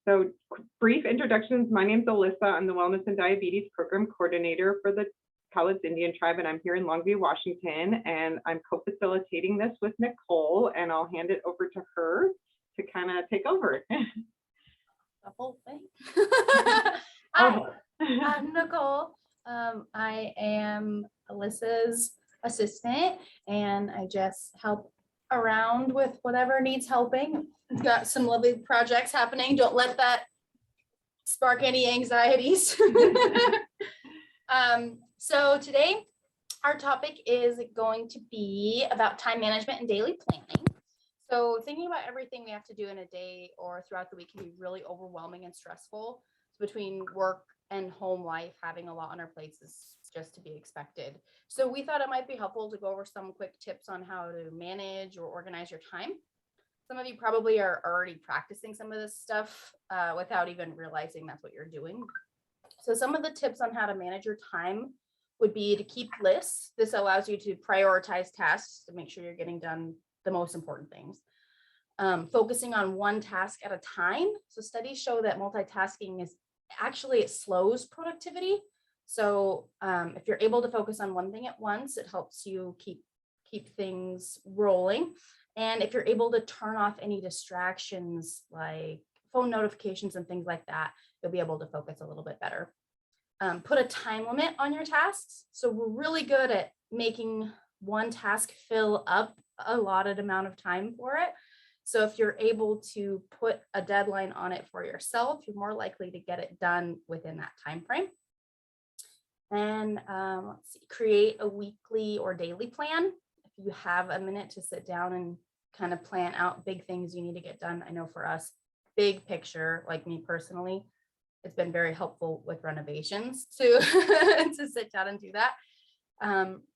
So brief introductions. My name's Alyssa. I'm the Wellness and Diabetes Program Coordinator for the Cowlitz Indian Tribe, and I'm here in Longview, Washington, and I'm co-facilitating this with Nicole, and I'll hand it over to her to kind of take over. The whole thing. Oh. Hi, I'm Nicole. I am Alyssa's assistant, and I just help around with whatever needs helping. I've got some lovely projects happening. Don't let that spark any anxieties. So today our topic is going to be about time management and daily planning. So thinking about everything we have to do in a day or throughout the week can be really overwhelming and stressful. So between work and home life, having a lot on our plates is just to be expected. So we thought it might be helpful to go over some quick tips on how to manage or organize your time. Some of you probably are already practicing some of this stuff without even realizing that's what you're doing. So some of the tips on how to manage your time would be to keep lists. This allows you to prioritize tasks to make sure you're getting done the most important things. Focusing on one task at a time. So studies show that multitasking is actually, it slows productivity. So if you're able to focus on one thing at once, it helps you keep things rolling. And if you're able to turn off any distractions like phone notifications and things like that, you'll be able to focus a little bit better. Put a time limit on your tasks. So we're really good at making one task fill up a allotted amount of time for it. So if you're able to put a deadline on it for yourself, you're more likely to get it done within that time frame. And let's see, create a weekly or daily plan. If you have a minute to sit down and kind of plan out big things you need to get done. I know for us, big picture, like me personally, it's been very helpful with renovations to sit down and do that.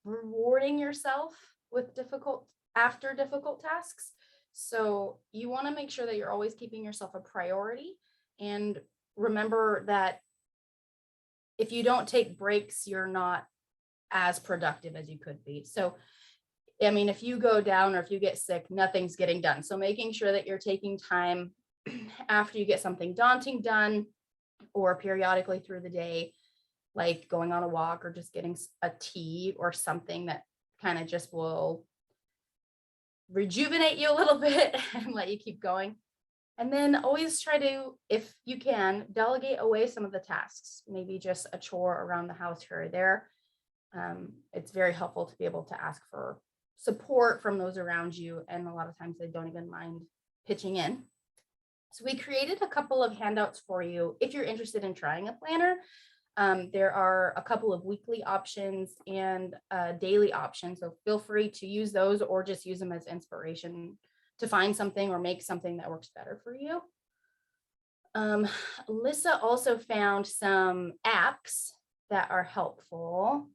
Rewarding yourself with difficult tasks. So you want to make sure that you're always keeping yourself a priority, and remember that if you don't take breaks, you're not as productive as you could be. So I mean, if you go down or if you get sick, nothing's getting done. So making sure that you're taking time after you get something daunting done, or periodically through the day, like going on a walk or just getting a tea or something that kind of just will rejuvenate you a little bit and let you keep going. And then always try to, if you can, delegate away some of the tasks, maybe just a chore around the house here or there. It's very helpful to be able to ask for support from those around you, and a lot of times they don't even mind pitching in. So we created a couple of handouts for you if you're interested in trying a planner. There are a couple of weekly options and daily options, so feel free to use those or just use them as inspiration to find something or make something that works better for you. Alyssa also found some apps that are helpful,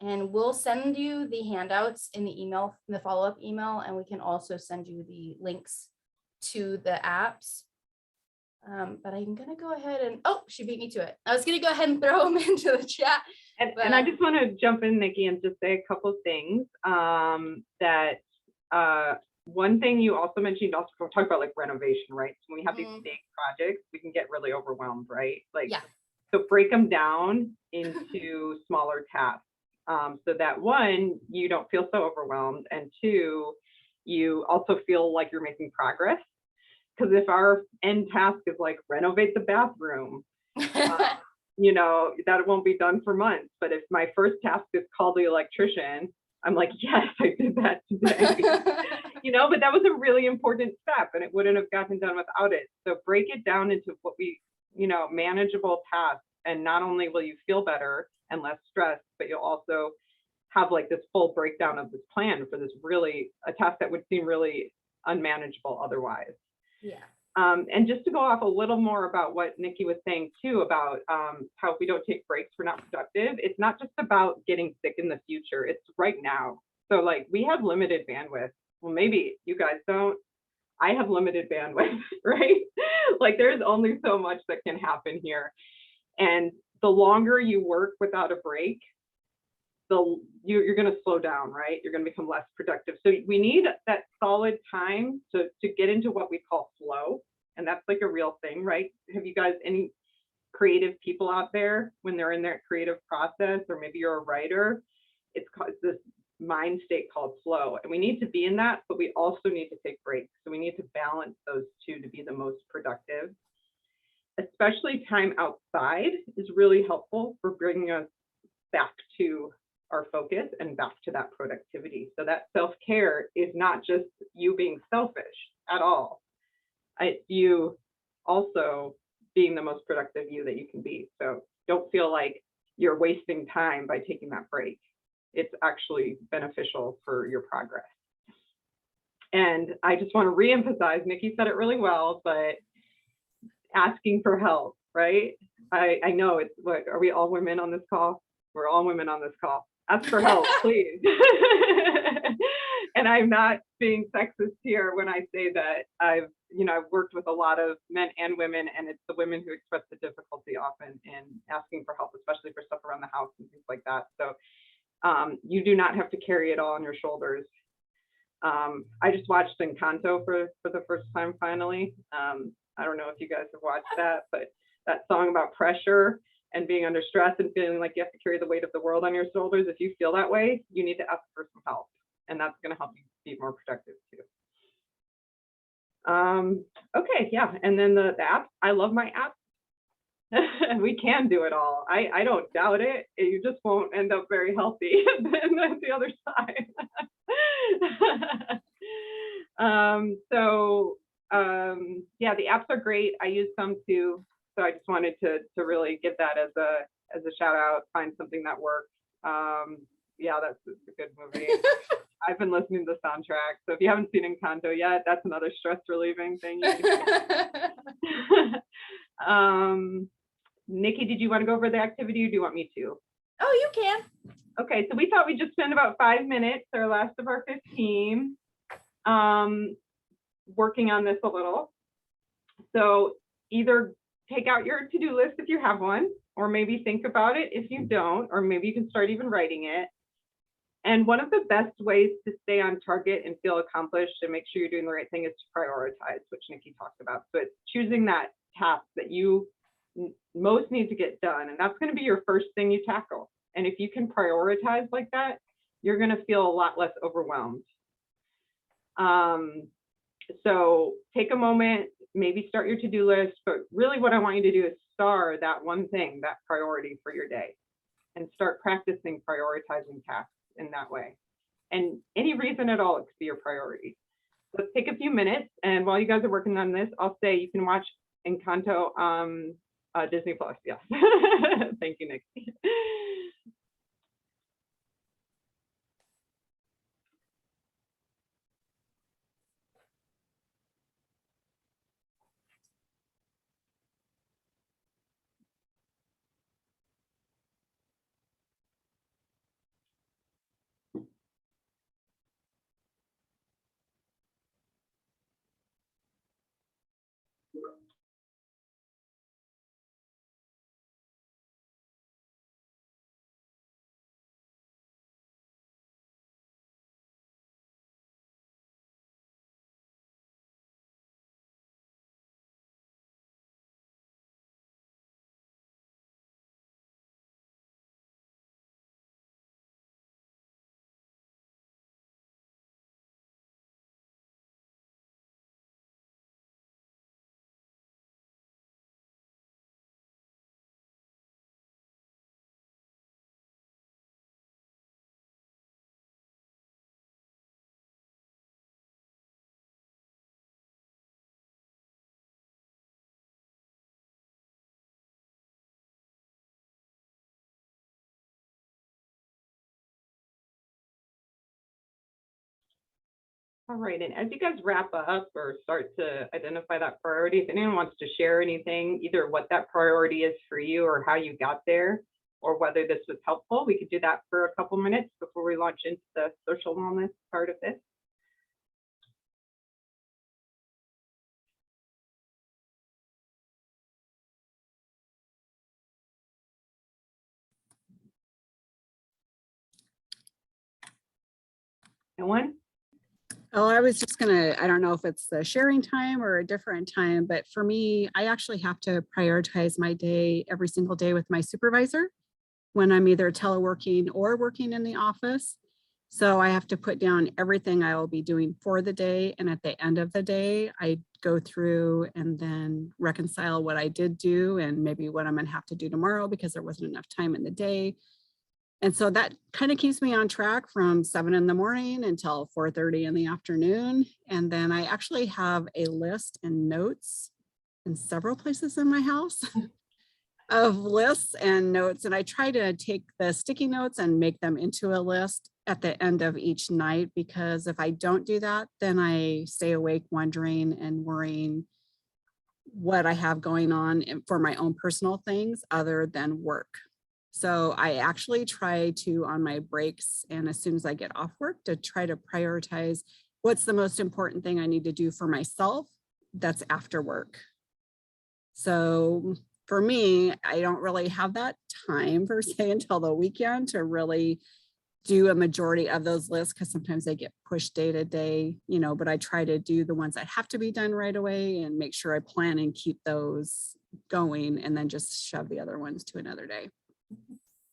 and we'll send you the handouts in the email, in the follow-up email, and we can also send you the links to the apps. But I'm gonna go ahead and, oh, she beat me to it. I was gonna go ahead and throw them into the chat. And I just want to jump in, Nikki, and just say a couple things. One thing you also mentioned, also talk about like renovation, right? So when we have these big projects, we can get really overwhelmed, right? Like, yeah. So break them down into smaller tasks. So that one, you don't feel so overwhelmed, and two, you also feel like you're making progress. Because if our end task is like renovate the bathroom, you know, that won't be done for months. But if my first task is call the electrician, I'm like, yes, I did that today. You know, but that was a really important step, and it wouldn't have gotten done without it. So break it down into what we, you know, manageable tasks, and not only will you feel better and less stressed, but you'll also have like this full breakdown of this plan for this really, a task that would seem really unmanageable otherwise. Yeah. And just to go off a little more about what Nikki was saying too, about how if we don't take breaks, we're not productive. It's not just about getting sick in the future, it's right now. So like we have limited bandwidth. Well, maybe you guys don't. I have limited bandwidth, right? Like there's only so much that can happen here. And the longer you work without a break, you're going to slow down, right? You're going to become less productive. So we need that solid time to get into what we call flow. And that's like a real thing, right? Have you guys any creative people out there when they're in their creative process, or maybe you're a writer? It's called this mind state called flow. And we need to be in that, but we also need to take breaks. So we need to balance those two to be the most productive. Especially time outside is really helpful for bringing us back to our focus and back to that productivity. So that self-care is not just you being selfish at all. It's you also being the most productive you that you can be. So don't feel like you're wasting time by taking that break. It's actually beneficial for your progress. And I just want to reemphasize, Nikki said it really well, but asking for help, right? I know it's what, are we all women on this call? We're all women on this call. Ask for help, please. And I'm not being sexist here when I say that I've worked with a lot of men and women, and it's the women who express the difficulty often in asking for help, especially for stuff around the house and things like that. So you do not have to carry it all on your shoulders. I just watched Encanto for the first time finally. I don't know if you guys have watched that, but that song about pressure and being under stress and feeling like you have to carry the weight of the world on your shoulders. If you feel that way, you need to ask for some help, and that's going to help you be more productive too. Okay, yeah, and then the app. I love my app. We can do it all. I don't doubt it. You just won't end up very healthy than the other side. Yeah, the apps are great. I use some too. So I just wanted to really give that as a shout out, find something that works. Yeah, that's a good movie. I've been listening to the soundtrack. So if you haven't seen Encanto yet, that's another stress relieving thing. Nikki, did you want to go over the activity, or do you want me to? Oh, you can. Okay, so we thought we'd just spend about 5 minutes, our last of our 15, working on this a little. So either take out your to-do list if you have one, or maybe think about it if you don't, or maybe you can start even writing it. And one of the best ways to stay on target and feel accomplished and make sure you're doing the right thing is to prioritize, which Nikki talked about. So it's choosing that task that you most need to get done. And that's going to be your first thing you tackle. And if you can prioritize like that, you're going to feel a lot less overwhelmed. So take a moment, maybe start your to-do list, but really what I want you to do is star that one thing, that priority for your day, and start practicing prioritizing tasks in that way. And any reason at all, it could be your priority. Let's take a few minutes, and while you guys are working on this, I'll say you can watch Encanto Disney Plus. Yes. Thank you, Nikki. All right, and as you guys wrap up or start to identify that priority, if anyone wants to share anything, either what that priority is for you or how you got there, or whether this was helpful, we could do that for a couple minutes before we launch into the social wellness part of this. No one? Oh, I was just gonna, I don't know if it's the sharing time or a different time, but for me, I actually have to prioritize my day every single day with my supervisor when I'm either teleworking or working in the office. So I have to put down everything I will be doing for the day. And at the end of the day, I go through and then reconcile what I did do and maybe what I'm gonna have to do tomorrow because there wasn't enough time in the day. And so that kind of keeps me on track from 7 in the morning until 4:30 in the afternoon. And then I actually have a list and notes in several places in my house of lists and notes. And I try to take the sticky notes and make them into a list at the end of each night, because if I don't do that, then I stay awake wondering and worrying what I have going on for my own personal things other than work. So I actually try to, on my breaks and as soon as I get off work, to try to prioritize what's the most important thing I need to do for myself that's after work. So for me, I don't really have that time per se until the weekend to really do a majority of those lists, because sometimes they get pushed day to day, but I try to do the ones that have to be done right away and make sure I plan and keep those going and then just shove the other ones to another day.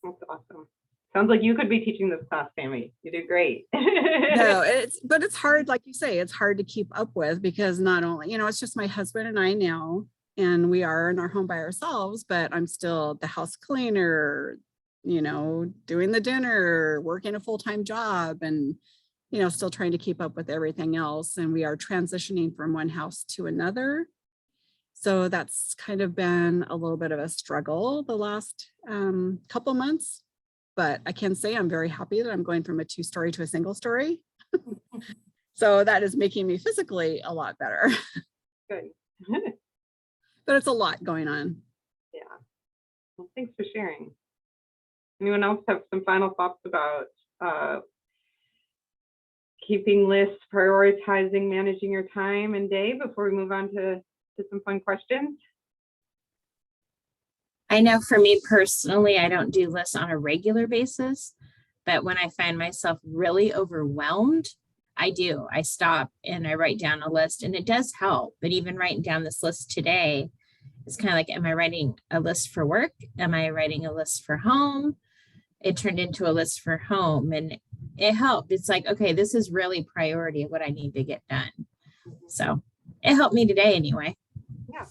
That's awesome. Sounds like you could be teaching this class, Tammy. You do great. No, but it's hard, like you say, it's hard to keep up with because not only, it's just my husband and I now, and we are in our home by ourselves, but I'm still the house cleaner, doing the dinner, working a full-time job, and, still trying to keep up with everything else. And we are transitioning from one house to another. So that's kind of been a little bit of a struggle the last couple months, but I can say I'm very happy that I'm going from a 2-story to a single story. So that is making me physically a lot better. Good. But it's a lot going on. Yeah. Well, thanks for sharing. Anyone else have some final thoughts about keeping lists, prioritizing, managing your time and day before we move on to some fun questions? I know for me personally, I don't do lists on a regular basis, but when I find myself really overwhelmed, I do. I stop and I write down a list, and it does help. But even writing down this list today, it's kind of like, am I writing a list for work? Am I writing a list for home? It turned into a list for home, and it helped. It's like, okay, this is really priority of what I need to get done. So it helped me today anyway. Yeah.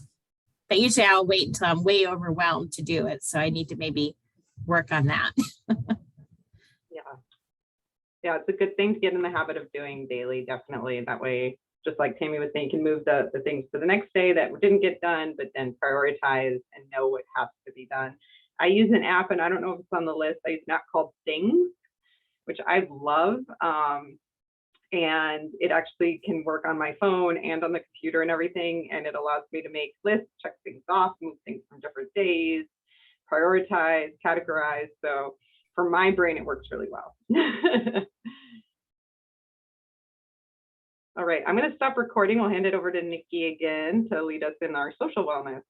But usually I'll wait until I'm way overwhelmed to do it. So I need to maybe work on that. Yeah, it's a good thing to get in the habit of doing daily, definitely. That way, just like Tammy was saying, you can move the things to the next day that didn't get done, but then prioritize and know what has to be done. I use an app, and I don't know if it's on the list. I use an app called Things, which I love. And it actually can work on my phone and on the computer and everything. And it allows me to make lists, check things off, move things from different days, prioritize, categorize. So for my brain, it works really well. All right, I'm going to stop recording. I'll hand it over to Nikki again to lead us in our social wellness.